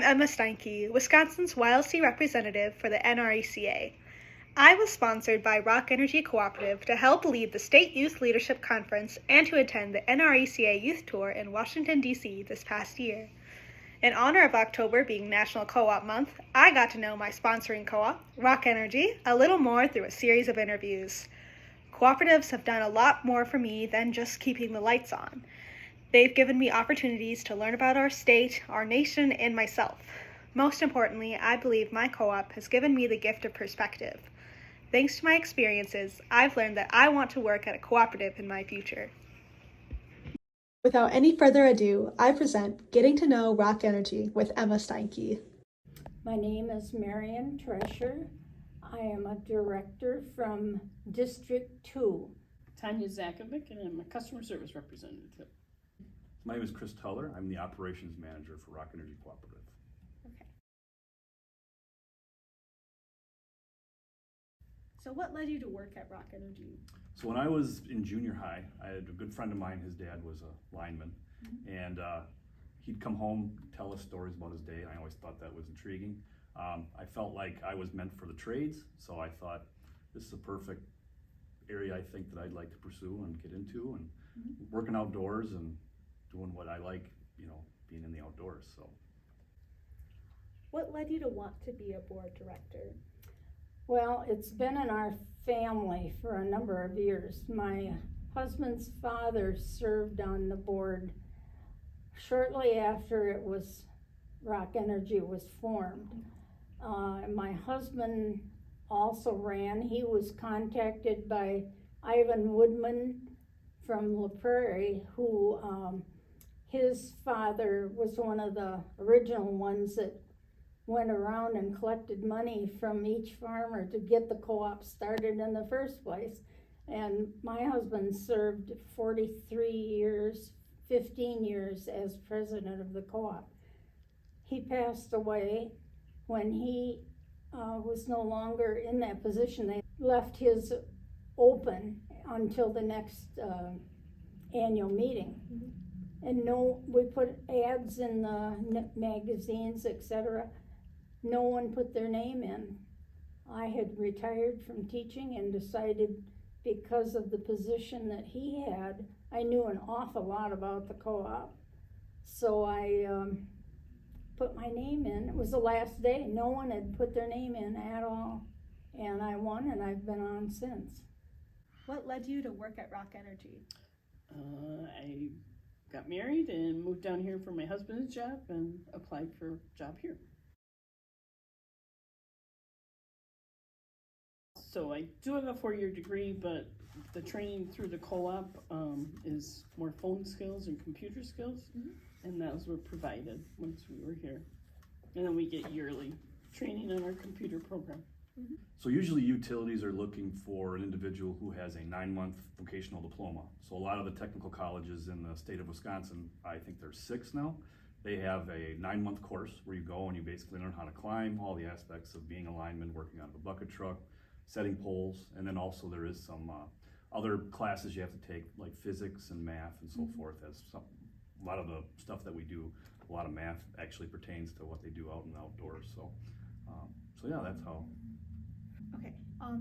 Emma Steinke, Wisconsin's YLC representative for the NRECA. I was sponsored by Rock Energy Cooperative to help lead the State Youth Leadership Conference and to attend the NRECA Youth Tour in Washington, D.C. this past year. In honor of October being National Co-op Month, I got to know my sponsoring co-op, Rock Energy, a little more through a series of interviews. Cooperatives have done a lot more for me than just keeping the lights on. They've given me opportunities to learn about our state, our nation, and myself. Most importantly, I believe my co-op has given me the gift of perspective. Thanks to my experiences, I've learned that I want to work at a cooperative in my future. Without any further ado, I present Getting to Know Rock Energy with Emma Steinke. My name is Marion Tresher. I am a director from District 2. Tanya Zakovic, and I'm a customer service representative. My name is Chris Tuller. I'm the operations manager for Rock Energy Cooperative. Okay. So what led you to work at Rock Energy? So when I was in junior high, I had a good friend of mine. His dad was a lineman, and he'd come home, tell us stories about his day, and I always thought that was intriguing. I felt like I was meant for the trades, so I thought this is a perfect area I think that I'd like to pursue and get into, and working outdoors and doing what I like, being in the outdoors. So, what led you to want to be a board director? Well, it's been in our family for a number of years. My husband's father served on the board shortly after Rock Energy was formed. My husband also ran. He was contacted by Ivan Woodman from La Prairie, who his father was one of the original ones that went around and collected money from each farmer to get the co-op started in the first place. And my husband served 43 years, 15 years as president of the co-op. He passed away when he was no longer in that position. They left his open until the next annual meeting. And we put ads in the magazines, etc. No one put their name in. I had retired from teaching and decided, because of the position that he had, I knew an awful lot about the co-op. So I put my name in. It was the last day. No one had put their name in at all. And I won, and I've been on since. What led you to work at Rock Energy? I got married and moved down here for my husband's job and applied for a job here. So I do have a 4-year degree, but the training through the co-op is more phone skills and computer skills, and those were provided once we were here. And then we get yearly training on our computer program. So usually utilities are looking for an individual who has a 9-month vocational diploma. So a lot of the technical colleges in the state of Wisconsin, I think there's 6 now, they have a 9-month course where you go and you basically learn how to climb, all the aspects of being a lineman, working on a bucket truck, setting poles, and then also there is some other classes you have to take, like physics and math and so forth. A lot of the stuff that we do, a lot of math actually pertains to what they do out in the outdoors. So yeah, that's how. Okay.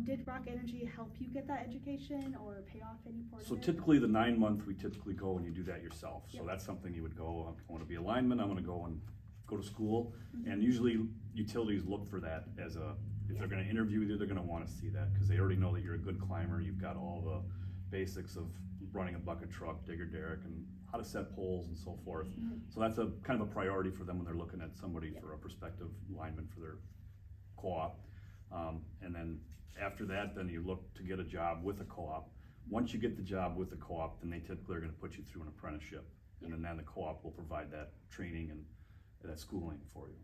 Did Rock Energy help you get that education or pay off any portion? So typically the 9-month, we typically go and you do that yourself. So that's something you would go, I want to be a lineman, I'm going to go to school. And usually utilities look for that as if they're going to interview you, they're going to want to see that because they already know that you're a good climber. You've got all the basics of running a bucket truck, digger derrick, and how to set poles and so forth. So that's a kind of a priority for them when they're looking at somebody for a prospective lineman for their co-op. And then after that, then you look to get a job with a co-op. Once you get the job with the co-op, then they typically are going to put you through an apprenticeship. And then the co-op will provide that training and that schooling for you.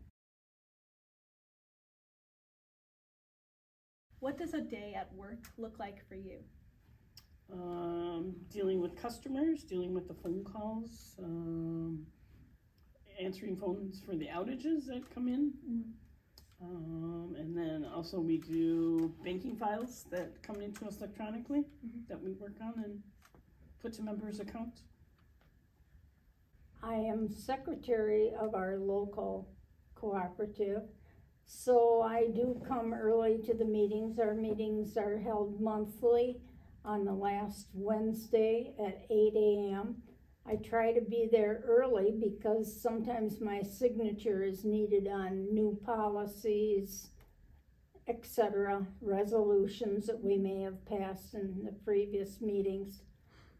What does a day at work look like for you? Dealing with customers, dealing with the phone calls, answering phones for the outages that come in. And then also we do banking files that come into us electronically that we work on and put to members' accounts. I am secretary of our local Cooperative. So I do come early to the meetings. Our meetings are held monthly on the last Wednesday at 8 a.m. I try to be there early because sometimes my signature is needed on new policies, etc., resolutions that we may have passed in the previous meetings.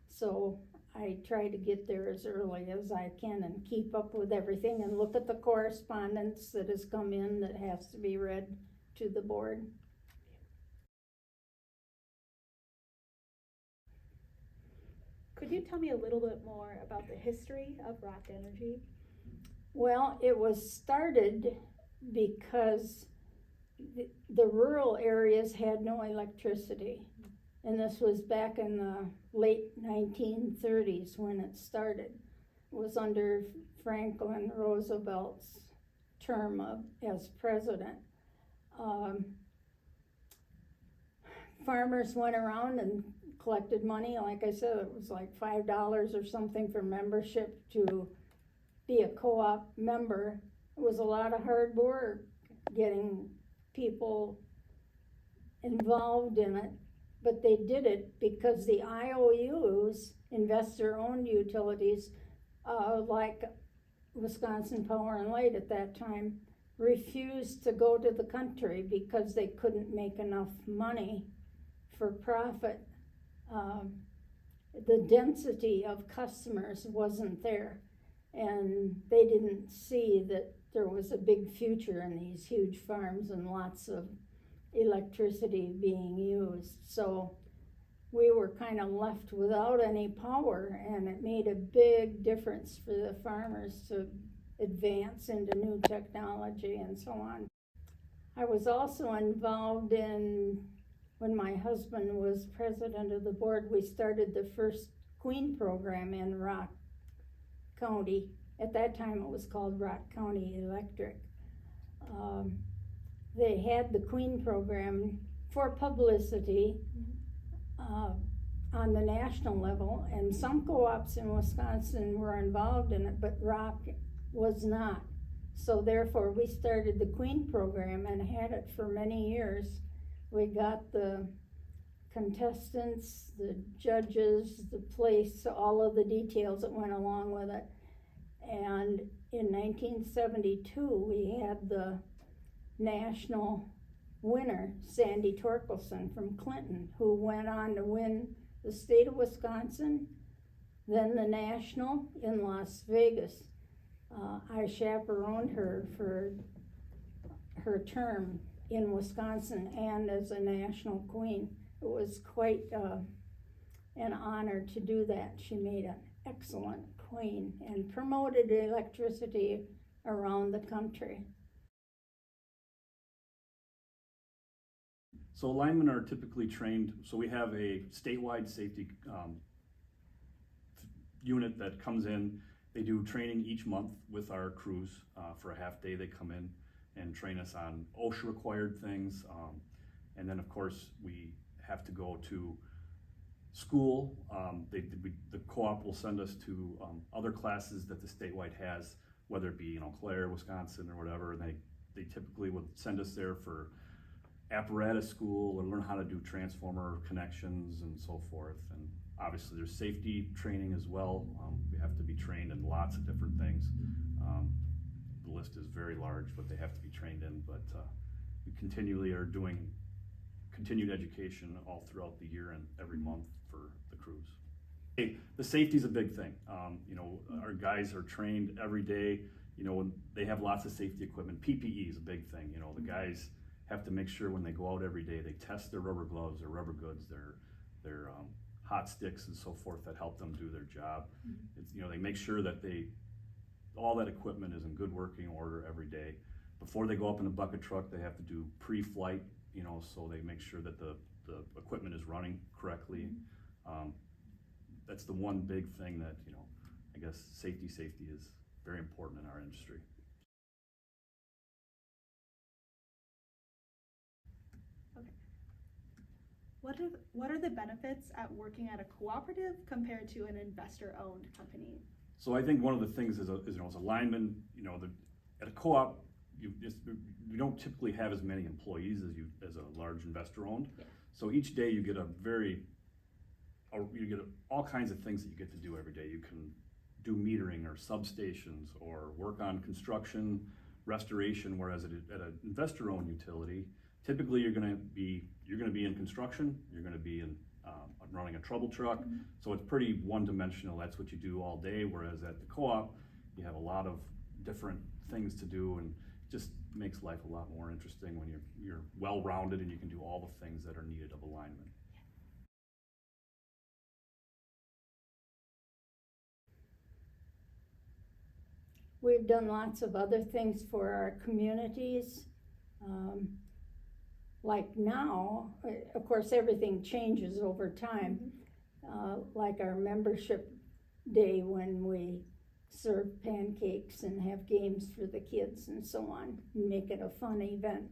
So I try to get there as early as I can and keep up with everything and look at the correspondence that has come in that has to be read to the board. Could you tell me a little bit more about the history of Rock Energy? Well, it was started because the rural areas had no electricity. And this was back in the late 1930s when it started. It was under Franklin Roosevelt's term as president. Farmers went around and collected money. Like I said, it was like $5 or something for membership to be a co-op member. It was a lot of hard work getting people involved in it, but they did it because the IOUs, investor-owned utilities, like Wisconsin Power and Light at that time, refused to go to the country because they couldn't make enough money for profit. The density of customers wasn't there, and they didn't see that there was a big future in these huge farms and lots of electricity being used. So we were kind of left without any power, and it made a big difference for the farmers to advance into new technology and so on. I was also involved in, when my husband was president of the board, we started the first Queen program in Rock County. At that time it was called Rock County Electric. They had the Queen program for publicity on the national level, and some co-ops in Wisconsin were involved in it, but Rock was not. So therefore we started the Queen program and had it for many years. We got the contestants, the judges, the place, all of the details that went along with it. And in 1972 we had the national winner, Sandy Torkelson from Clinton, who went on to win the state of Wisconsin, then the national in Las Vegas. I chaperoned her for her term in Wisconsin and as a national queen. It was quite an honor to do that. She made an excellent queen and promoted electricity around the country. So linemen are typically trained, so we have a statewide safety unit that comes in. They do training each month with our crews. For a half day they come in and train us on OSHA required things. And then of course we have to go to school. The co-op will send us to other classes that the statewide has, whether it be Clare, Wisconsin or whatever. And they typically would send us there for apparatus school or learn how to do transformer connections and so forth. And obviously there's safety training as well. We have to be trained in lots of different things. The list is very large, what they have to be trained in, but we continually are doing continued education all throughout the year and every month for the crews. The safety is a big thing. Our guys are trained every day. They have lots of safety equipment. PPE is a big thing. The guys have to make sure when they go out every day, they test their rubber gloves, their rubber goods, their hot sticks and so forth that help them do their job. It's, they make sure that all that equipment is in good working order every day. Before they go up in a bucket truck, they have to do pre-flight, so they make sure that the equipment is running correctly. That's the one big thing that, I guess safety is very important in our industry. What are the benefits at working at a cooperative compared to an investor-owned company? So I think one of the things is as a lineman, at a co-op, you don't typically have as many employees as a large investor owned. Yeah. So each day you get all kinds of things that you get to do every day. You can do metering or substations or work on construction, restoration, whereas at an investor-owned utility, typically you're going to be in construction, you're going to be in running a trouble truck. Mm-hmm. So it's pretty one-dimensional. That's what you do all day. Whereas at the co-op, you have a lot of different things to do, and just makes life a lot more interesting when you're well-rounded and you can do all the things that are needed of a lineman. We've done lots of other things for our communities. Like now, of course, everything changes over time. Like our membership day when we serve pancakes and have games for the kids and so on, and make it a fun event.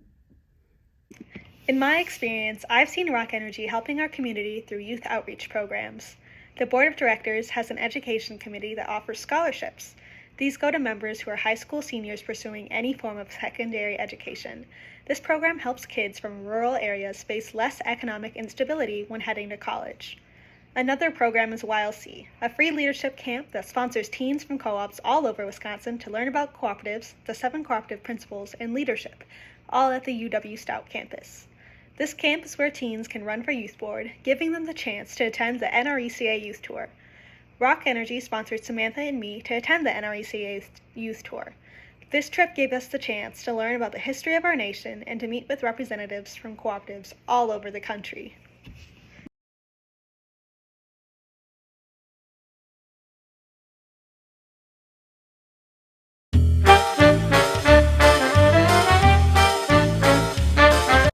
In my experience, I've seen Rock Energy helping our community through youth outreach programs. The board of directors has an education committee that offers scholarships. These go to members who are high school seniors pursuing any form of secondary education. This program helps kids from rural areas face less economic instability when heading to college. Another program is YLC, a free leadership camp that sponsors teens from co-ops all over Wisconsin to learn about cooperatives, the 7 cooperative principles, and leadership, all at the UW Stout campus. This camp is where teens can run for youth board, giving them the chance to attend the NRECA Youth Tour. Rock Energy sponsored Samantha and me to attend the NRECA Youth Tour. This trip gave us the chance to learn about the history of our nation and to meet with representatives from cooperatives all over the country.